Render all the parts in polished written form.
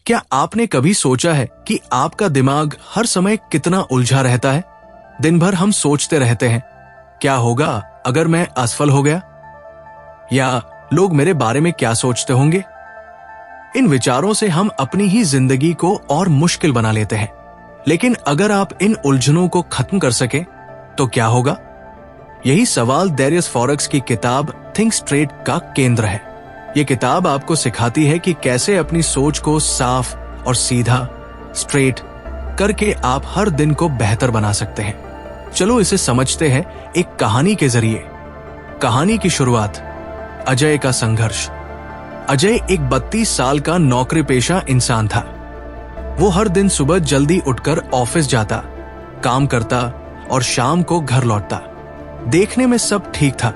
क्या आपने कभी सोचा है कि आपका दिमाग हर समय कितना उलझा रहता है? दिन भर हम सोचते रहते हैं, क्या होगा अगर मैं असफल हो गया, या लोग मेरे बारे में क्या सोचते होंगे। इन विचारों से हम अपनी ही जिंदगी को और मुश्किल बना लेते हैं। लेकिन अगर आप इन उलझनों को खत्म कर सके तो क्या होगा? यही सवाल डेरियस फॉरेक्स की किताब थिंक स्ट्रेट का केंद्र है। यह किताब आपको सिखाती है कि कैसे अपनी सोच को साफ और सीधा स्ट्रेट करके आप हर दिन को बेहतर बना सकते हैं। चलो इसे समझते हैं एक कहानी के जरिए। कहानी की शुरुआत, अजय का संघर्ष। अजय एक 32 साल का नौकरी पेशा इंसान था। वो हर दिन सुबह जल्दी उठकर ऑफिस जाता, काम करता और शाम को घर लौटता। देखने में सब ठीक था,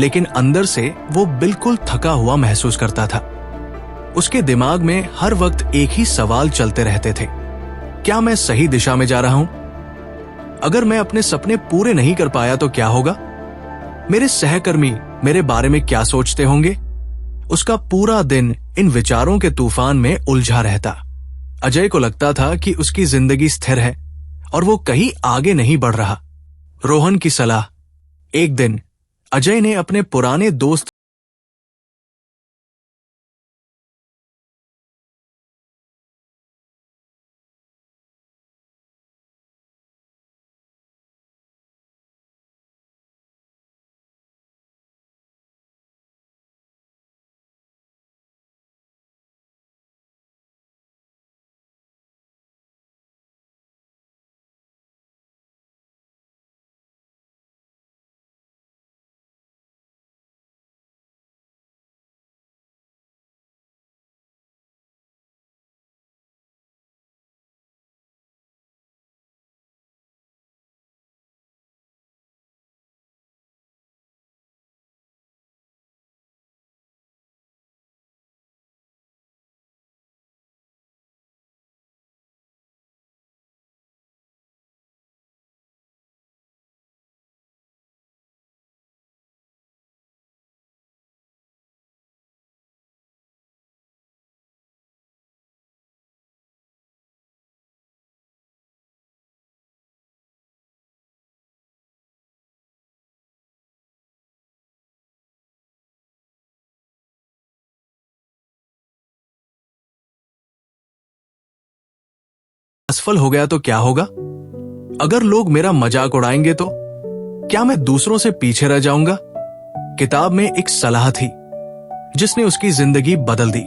लेकिन अंदर से वो बिल्कुल थका हुआ महसूस करता था। उसके दिमाग में हर वक्त एक ही सवाल चलते रहते थे, क्या मैं सही दिशा में जा रहा हूं? अगर मैं अपने सपने पूरे नहीं कर पाया तो क्या होगा? मेरे सहकर्मी मेरे बारे में क्या सोचते होंगे? उसका पूरा दिन इन विचारों के तूफान में उलझा रहता। अजय को लगता था कि उसकी जिंदगी स्थिर है और वो कहीं आगे नहीं बढ़ रहा। रोहन की सलाह। एक दिन अजय ने अपने पुराने दोस्त असफल हो गया तो क्या होगा? अगर लोग मेरा मजाक उड़ाएंगे तो क्या मैं दूसरों से पीछे रह जाऊंगा? किताब में एक सलाह थी जिसने उसकी जिंदगी बदल दी।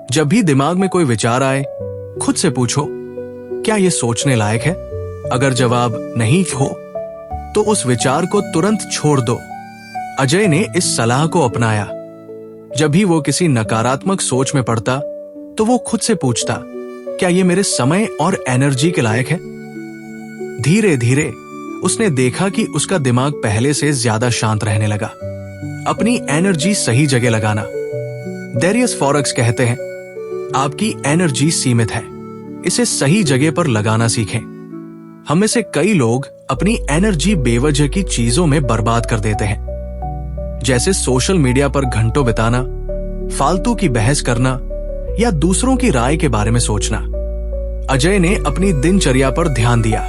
जब भी दिमाग में कोई विचार आए, खुद से पूछो, क्या यह सोचने लायक है? अगर जवाब नहीं हो तो उस विचार को तुरंत छोड़ दो। अजय ने इस सलाह को अपनाया। जब भी वो किसी नकारात्मक सोच में पड़ता तो वो खुद से पूछता, क्या ये मेरे समय और एनर्जी के लायक है? धीरे धीरे उसने देखा कि उसका दिमाग पहले से ज्यादा शांत रहने लगा। अपनी एनर्जी सही जगह लगाना। डेरियस फॉरेक्स कहते हैं, आपकी एनर्जी सीमित है, इसे सही जगह पर लगाना सीखें। हम में से कई लोग अपनी एनर्जी बेवजह की चीजों में बर्बाद कर देते हैं, जैसे सोशल मीडिया पर घंटों बिताना, फालतू की बहस करना या दूसरों की राय के बारे में सोचना। अजय ने अपनी दिनचर्या पर ध्यान दिया।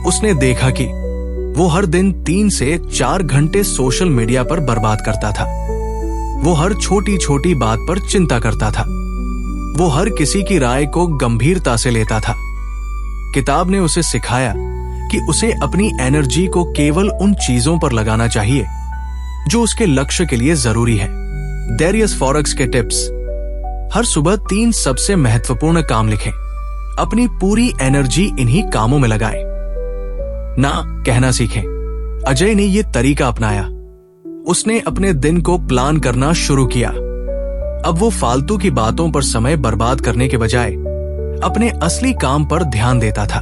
उसने देखा कि वो हर दिन 3 से 4 घंटे सोशल मीडिया पर बर्बाद करता था। वो हर छोटी छोटी बात पर चिंता करता था। वो हर किसी की राय को गंभीरता से लेता था। किताब ने उसे सिखाया कि उसे अपनी एनर्जी को केवल उन चीजों पर लगाना चाहिए जो उसके लक्ष्य के लिए जरूरी है। डेरियस फॉरेक्स के टिप्स। हर सुबह 3 सबसे महत्वपूर्ण काम लिखें। अपनी पूरी एनर्जी इन्हीं कामों में लगाएं। ना कहना सीखें। अजय ने यह तरीका अपनाया। उसने अपने दिन को प्लान करना शुरू किया। अब वो फालतू की बातों पर समय बर्बाद करने के बजाय अपने असली काम पर ध्यान देता था।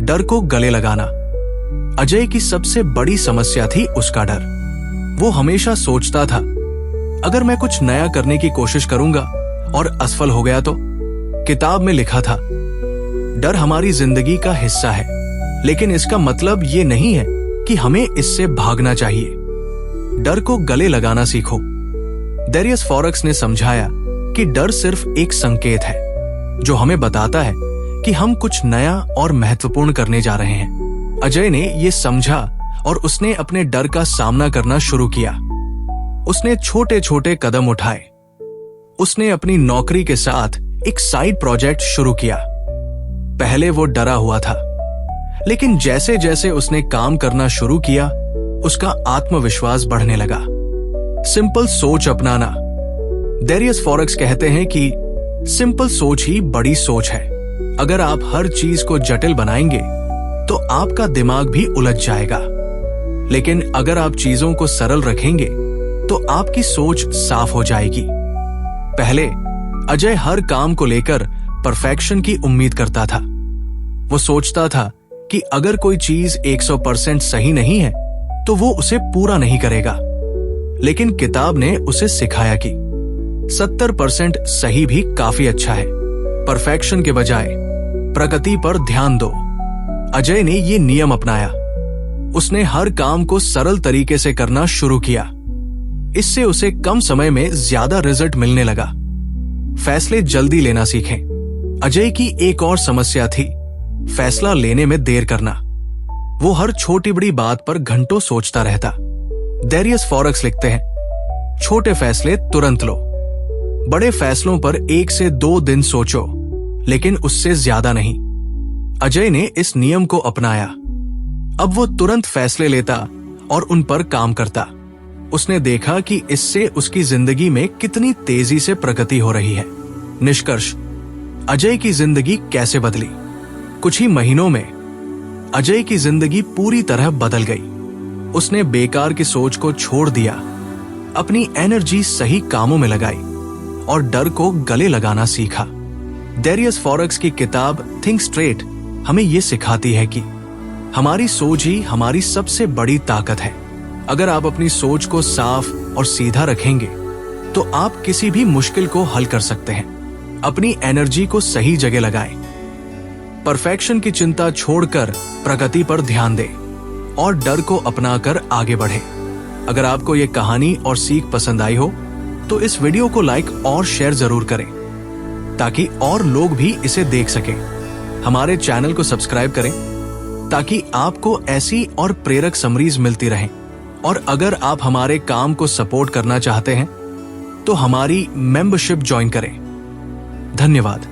डर को गले लगाना। अजय की सबसे बड़ी समस्या थी उसका डर। वो हमेशा सोचता था, अगर मैं कुछ नया करने की कोशिश करूंगा और असफल हो गया तो? किताब में लिखा था, डर हमारी जिंदगी का हिस्सा है, लेकिन इसका मतलब ये नहीं है कि हमें इससे भागना चाहिए। डर को गले लगाना सीखो। डेरियस फॉरेक्स ने समझाया कि डर सिर्फ एक संकेत है जो हमें बताता है कि हम कुछ नया और महत्वपूर्ण करने जा रहे हैं। अजय ने ये समझा और उसने अपने डर का सामना करना शुरू किया। उसने छोटे छोटे कदम उठाए। उसने अपनी नौकरी के साथ एक साइड प्रोजेक्ट शुरू किया। पहले वो डरा हुआ था, लेकिन जैसे जैसे उसने काम करना शुरू किया, उसका आत्मविश्वास बढ़ने लगा। सिंपल सोच अपनाना। डेरियस फॉरेक्स कहते हैं कि सिंपल सोच ही बड़ी सोच है। अगर आप हर चीज को जटिल बनाएंगे तो आपका दिमाग भी उलझ जाएगा, लेकिन अगर आप चीजों को सरल रखेंगे तो आपकी सोच साफ हो जाएगी। पहले अजय हर काम को लेकर परफेक्शन की उम्मीद करता था। वो सोचता था कि अगर कोई चीज 100% सही नहीं है तो वो उसे पूरा नहीं करेगा, लेकिन किताब ने उसे सिखाया कि 70% सही भी काफी अच्छा है। परफेक्शन के बजाय प्रगति पर ध्यान दो। अजय ने ये नियम अपनाया। उसने हर काम को सरल तरीके से करना शुरू किया। इससे उसे कम समय में ज्यादा रिजल्ट मिलने लगा। फैसले जल्दी लेना सीखें। अजय की एक और समस्या थी, फैसला लेने में देर करना। वो हर छोटी बड़ी बात पर घंटों सोचता रहता। डेरियस फॉरेक्स लिखते हैं, छोटे फैसले तुरंत लो, बड़े फैसलों पर 1 से 2 दिन सोचो, लेकिन उससे ज्यादा नहीं। अजय ने इस नियम को अपनाया। अब वो तुरंत फैसले लेता और उन पर काम करता। उसने देखा कि इससे उसकी जिंदगी में कितनी तेजी से प्रगति हो रही है। निष्कर्ष, अजय की जिंदगी कैसे बदली? कुछ ही महीनों में अजय की जिंदगी पूरी तरह बदल गई। उसने बेकार की सोच को छोड़ दिया, अपनी एनर्जी सही कामों में लगाई और डर को गले लगाना सीखा। डेरियस फॉरेक्स की किताब थिंक स्ट्रेट हमें यह सिखाती है कि हमारी सोच ही हमारी सबसे बड़ी ताकत है। अगर आप अपनी सोच को साफ और सीधा रखेंगे तो आप किसी भी मुश्किल को हल कर सकते हैं। अपनी एनर्जी को सही जगह लगाएं। परफेक्शन की चिंता छोड़कर प्रगति पर ध्यान दें और डर को अपनाकर आगे बढ़ें। अगर आपको यह कहानी और सीख पसंद आई हो तो इस वीडियो को लाइक और शेयर जरूर करें ताकि और लोग भी इसे देख सकें। हमारे चैनल को सब्सक्राइब करें ताकि आपको ऐसी और प्रेरक समरीज मिलती रहें। और अगर आप हमारे काम को सपोर्ट करना चाहते हैं तो हमारी मेंबरशिप ज्वाइन करें। धन्यवाद।